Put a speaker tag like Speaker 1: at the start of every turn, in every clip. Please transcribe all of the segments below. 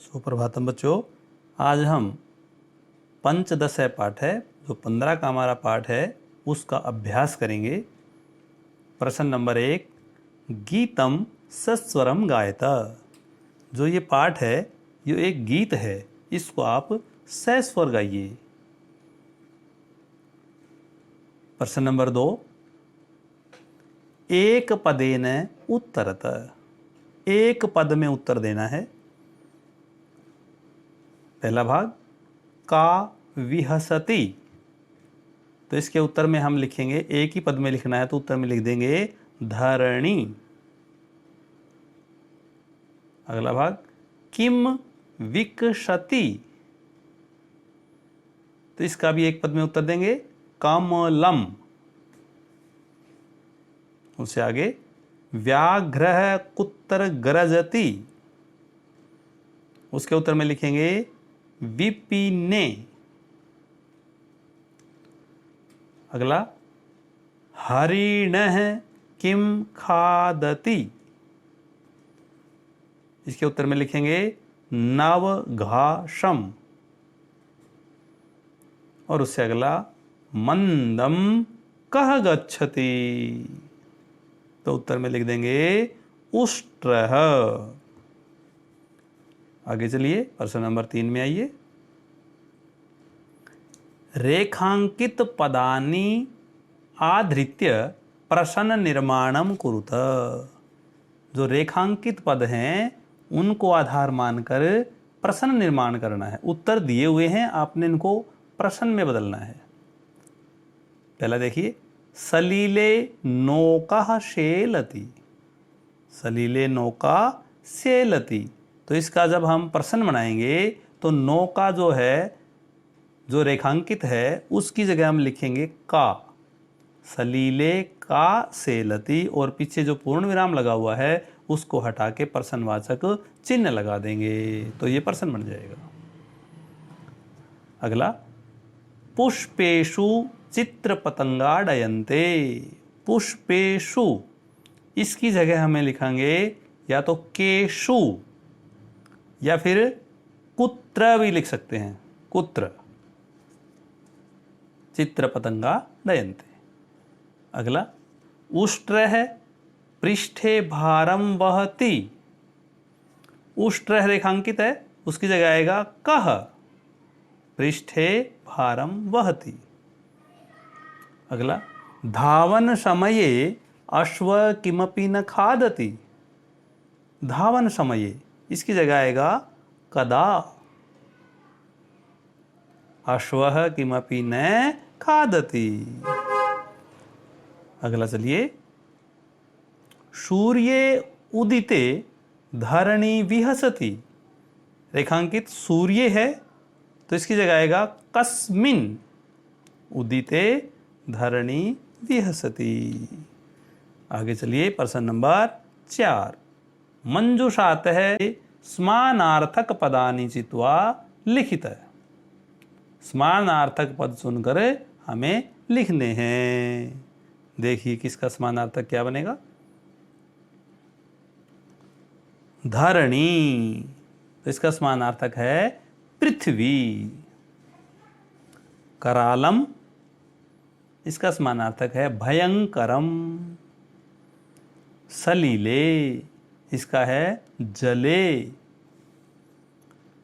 Speaker 1: सुप्रभातम बच्चों, आज हम पंचदश पाठ है जो 15 का हमारा पाठ है उसका अभ्यास करेंगे। प्रश्न नंबर 1, गीतम सस्वरम गायता। जो ये पाठ है ये एक गीत है, इसको आप सस्वर गाइए। प्रश्न नंबर 2, एक पदेन उत्तरत। एक पद में उत्तर देना है। पहला भाग का विहसति, तो इसके उत्तर में हम लिखेंगे, एक ही पद में लिखना है तो उत्तर में लिख देंगे धरणी। अगला भाग किम विकसति, तो इसका भी एक पद में उत्तर देंगे कमलम। उससे आगे व्याघ्र कुत्र गरजति, उसके उत्तर में लिखेंगे विपिने। अगला हरिणः किम खादति, इसके उत्तर में लिखेंगे नवघाषम। और उससे अगला मंदम कह गच्छति, तो उत्तर में लिख देंगे उष्ट्रः। आगे चलिए प्रश्न नंबर 3 में आइए। रेखांकित पदानि आधृत्य प्रश्न निर्माणम कुरुत। जो रेखांकित पद हैं उनको आधार मानकर प्रश्न निर्माण करना है। उत्तर दिए हुए हैं, आपने इनको प्रश्न में बदलना है। पहला देखिए, सलीले नौका शेलति। सलीले नौका शेलति, तो इसका जब हम प्रश्न बनाएंगे तो नौका जो है, जो रेखांकित है, उसकी जगह हम लिखेंगे का। सलीले का सेलति, और पीछे जो पूर्ण विराम लगा हुआ है उसको हटा के प्रश्नवाचक चिन्ह लगा देंगे, तो ये प्रश्न बन जाएगा। अगला पुष्पेषु चित्र पतंगाडयन्ते। पुष्पेषु, इसकी जगह हमें लिखेंगे या तो केशु या फिर कुत्र भी लिख सकते हैं, कुत्र। चित्र पतंगा डयन्ते। अगला उष्ट्रः पृष्ठे भारम वहति। उष्ट्रः रेखांकित है, उसकी जगह आएगा कह। पृष्ठे भारम वहति। अगला धावन समये अश्व किमपि न खादति। धावन समये, इसकी जगह आएगा कदा। अश्वः किमपि न खादति। अगला चलिए, सूर्ये उदिते धरणी विहसति। रेखांकित सूर्य है तो इसकी जगह आएगा कस्मिन उदिते धरणी विहसति। आगे चलिए प्रश्न नंबर 4, मंजुषातः समानार्थक पदानि चित्वा लिखित। समानार्थक पद चुनकर हमें लिखने हैं। देखिए किसका समानार्थक क्या बनेगा। धरणी, तो इसका समानार्थक है पृथ्वी। करालम, इसका समानार्थक है भयंकरम। सलीले, इसका है जले।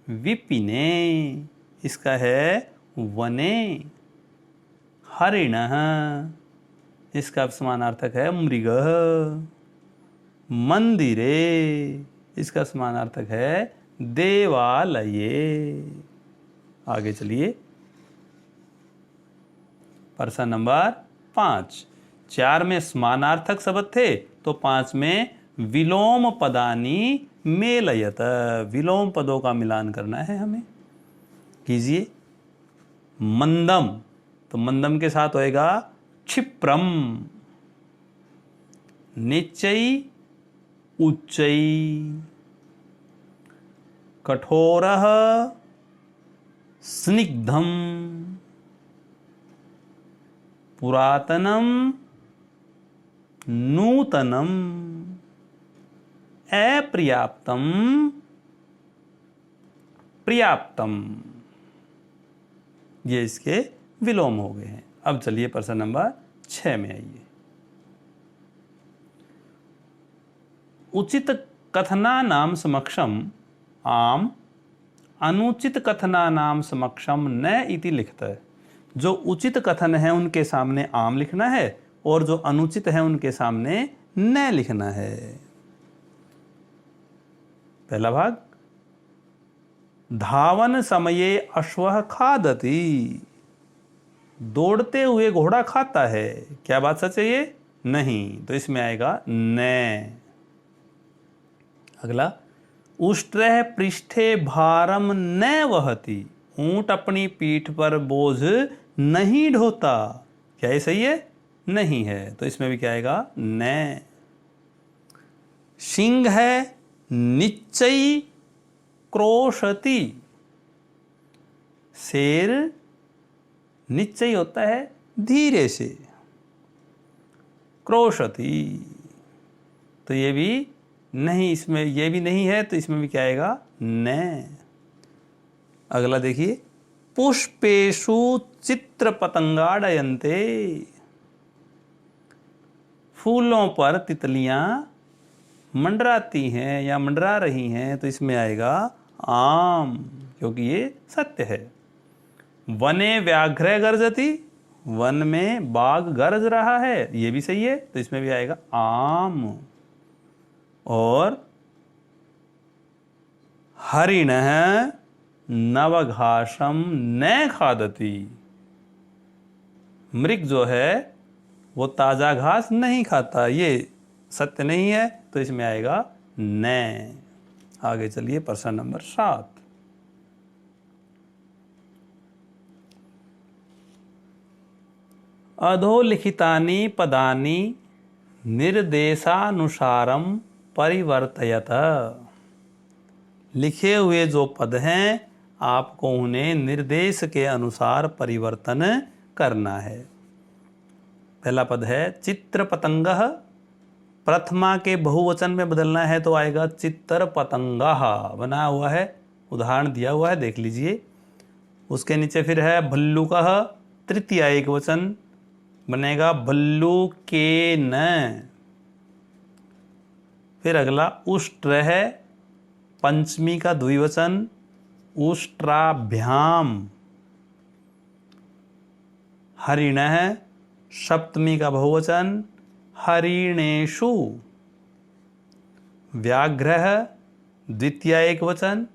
Speaker 1: विपिने, इसका है वने। हरिणः, इसका समानार्थक है मृगः। मंदिरे, इसका समानार्थक है देवालये। आगे चलिए प्रश्न नंबर 5। 4 में समानार्थक शब्द थे तो 5 में विलोम पदानि मेलयत। विलोम पदों का मिलान करना है हमें। कीजिए। मंदम, तो मंदम के साथ होएगा क्षिप्रम। निचई उच्चई। कठोरः स्निग्धम। पुरातनम नूतनम। अपर्याप्तम पर्याप्तम, ये इसके विलोम हो गए हैं। अब चलिए प्रश्न नंबर 6 में आइए। उचित कथनानाम समक्षम आम, अनुचित कथनानाम समक्षम न इति लिखता है। जो उचित कथन है उनके सामने आम लिखना है और जो अनुचित है उनके सामने न लिखना है। पहला भाग, धावन समये अश्वः खादति, दौड़ते हुए घोड़ा खाता है। क्या बात सच है ये? नहीं, तो इसमें आएगा न। अगला, उष्ट्रः पृष्ठे भारम न वहति, ऊंट अपनी पीठ पर बोझ नहीं ढोता। क्या ये सही है? नहीं है, तो इसमें भी क्या आएगा? न। सिंह है निश्चयी क्रोशति, शेर निश्चय होता है धीरे से, क्रोशति, तो ये भी नहीं, इसमें ये भी नहीं है, तो इसमें भी क्या आएगा? न। अगला देखिए, पुष्पेषु चित्र पतंगाडयन्ते, फूलों पर तितलियां मंडराती हैं या मंडरा रही हैं, तो इसमें आएगा आम, क्योंकि ये सत्य है। वने व्याघ्र गर्जति, वन में बाघ गरज रहा है, ये भी सही है, तो इसमें भी आएगा आम। और हरिणः नवघासम न खादति, मृग जो है वो ताजा घास नहीं खाता, ये सत्य नहीं है, तो इसमें आएगा न। आगे चलिए प्रश्न नंबर 7। अधोलिखितानि पदानि निर्देशानुसारम परिवर्तयत, लिखे हुए जो पद हैं आपको उन्हें निर्देश के अनुसार परिवर्तन करना है। पहला पद है चित्र पतंगः, प्रथमा के बहुवचन में बदलना है तो आएगा चित्र पतंगः, बना हुआ है, उदाहरण दिया हुआ है, देख लीजिए। उसके नीचे फिर है भल्लुकः, तृतीया एक वचन बनेगा भल्लुकेन। फिर अगला उष्ट्र है, पंचमी का द्विवचन उष्ट्राभ्याम। हरिणः, सप्तमी का बहुवचन हरिणेषु। व्याघ्रः, द्वितीया एक वचन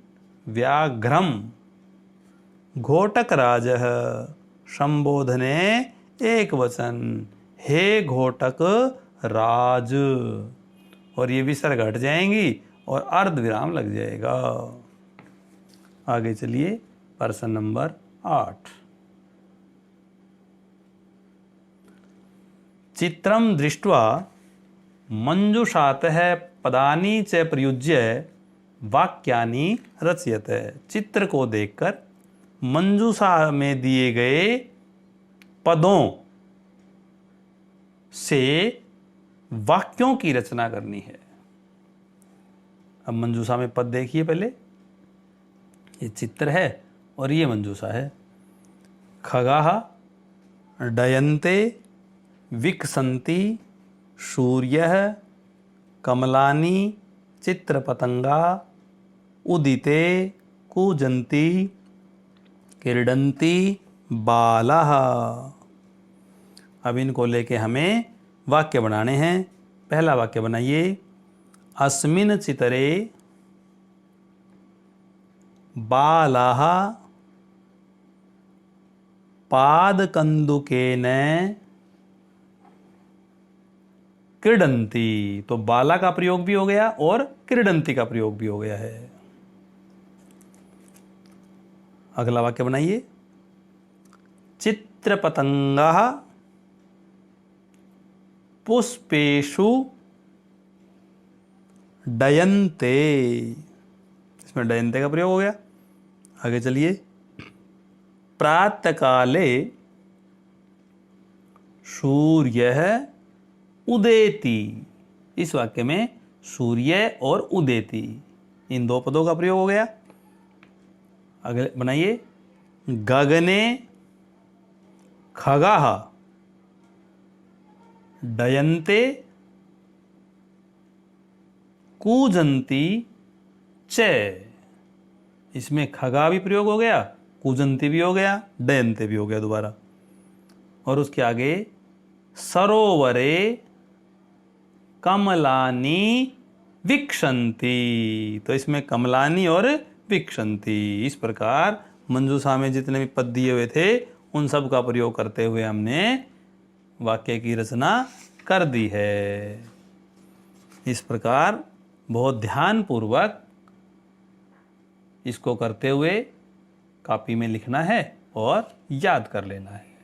Speaker 1: व्याघ्रम। घोटकराजः, संबोधने एक वचन हे घोटक राज, और ये विसर्ग हट जाएंगी और अर्ध विराम लग जाएगा। आगे चलिए प्रश्न नंबर 8। चित्रम दृष्ट्वा मंजुषातः पदानि च प्रयुज्य वाक्यानि रचयते, चित्र को देखकर मंजूषा में दिए गए पदों से वाक्यों की रचना करनी है। अब मंजूषा में पद देखिए, पहले ये चित्र है और ये मंजूषा है। खगाः डयन्ते विकसन्ति सूर्यः कमलानि चित्रपतंगा उदिते कूजन्ति क्रीडन्ति बालाः। अब इनको लेके हमें वाक्य बनाने हैं। पहला वाक्य बनाइए, अस्मिन् चितरे बालाः पादकन्दुकेन क्रीडन्ति, तो बाला का प्रयोग भी हो गया और क्रीडन्ति का प्रयोग भी हो गया है। अगला वाक्य बनाइए, चित्रपतंगाः पुष्पेषु डयन्ते, इसमें डयन्ते का प्रयोग हो गया। आगे चलिए, प्रातःकाले सूर्यः उदेति, इस वाक्य में सूर्य और उदेति इन दो पदों का प्रयोग हो गया। अगले बनाइए, गगने खगाः डयन्ते कूजन्ति च। इसमें खगा भी प्रयोग हो गया, कूजंती भी हो गया, डयन्ते भी हो गया दोबारा। और उसके आगे सरोवरे कमलानी विक्षन्ति, तो इसमें कमलानी और विक्षन्ति, इस प्रकार मंजूषा में जितने भी पद दिए हुए थे उन सब का प्रयोग करते हुए हमने वाक्य की रचना कर दी है। इस प्रकार बहुत ध्यानपूर्वक इसको करते हुए कॉपी में लिखना है और याद कर लेना है।